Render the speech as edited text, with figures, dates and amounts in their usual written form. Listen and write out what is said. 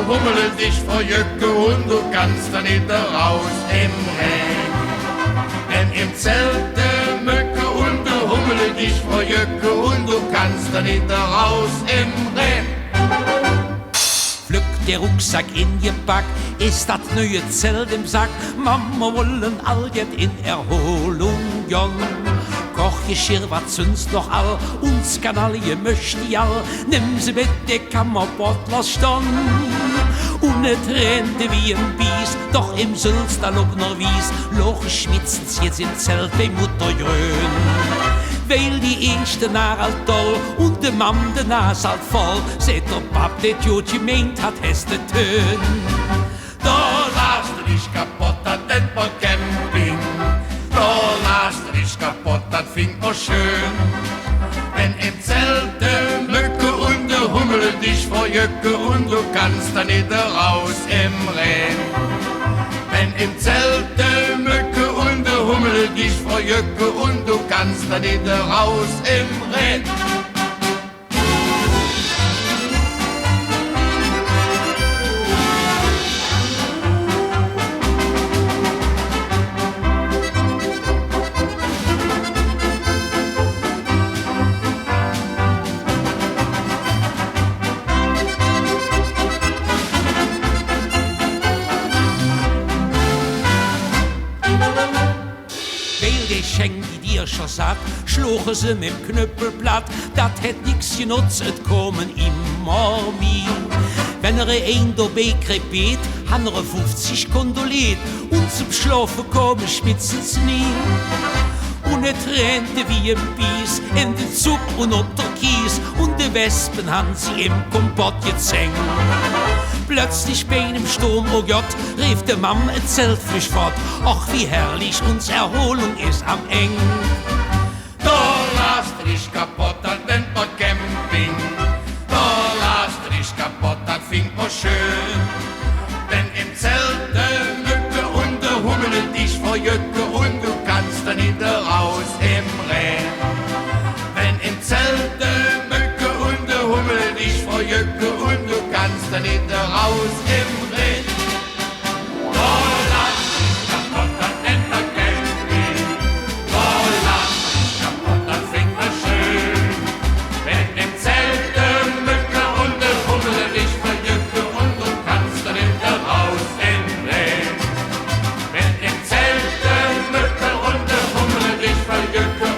Hummel dich verjücke und du kannst da nicht raus im Regen. Denn im Zelt der Mücke und der Hummel dich verjücke und du kannst da nicht raus im Regen. Pflückt der Rucksack in ihr Back, ist das neue Zelt im Sack. Mama wollen all jet in Erholung, Jon. Kochgeschirr, wat sonst noch all, uns Kanaille möcht die all. Nimm sie mit der Kammerbord, was stand. Und et rennte wie ein Bies, doch im Sülster Lugner Wies. Loch schmitzt's jetzt im Zelt bei Mutter Grün. Weil die erste Nahr alt toll und de Mann de Nas alt voll. Seht der Pap, det Jodje meint hat heste Tön. Da lasst du dich kaputt, das nennt man Camping. Da lasst du dich kaputt, das fingt man schön. Wenn im Zelt der Mücke und der Hummel dich verjücke und du kannst da nicht raus im Regen. Wenn im Zelt der Mücke und der Hummel dich verjücke und du kannst da nicht raus im Regen. Schenk die dir schon satt, schluche sie mit dem Knüppelblatt, dat hätt nix genutzt, et kommen immer mehr. Wenn ein dabei krepet, han 50 kondoliert, und zum Schlafen kommen spitzen's nie. Und et rennte wie ein Bies, in den Zug und unter Kies, und die Wespen han sie im Kompott gezängt. Plötzlich bei einem Sturm, oh Gott, rief der Mam et Zelt frisch fort. Och, wie herrlich uns Erholung ist am Eng. Da lasst dich kaputt, das nennt man Camping. Da lasst dich kaputt, das fingt man schön. Denn im Zelt der Mücke und der Hummel dich verjücke und du kannst da nicht raus im Regen. Wenn im Zelt der Mücke und der Hummel dich verjücke und du kannst da nicht raus im Regen. Da lasst dich kaputt, das nennt man Camping. Da lasst dich kaputt, das fingt man schön. Wenn im Zelt der Mücke und der Hummel dich verjücke und du kannst da nicht raus im Regen. Wenn im Zelt der Mücke und der Hummel dich verjücke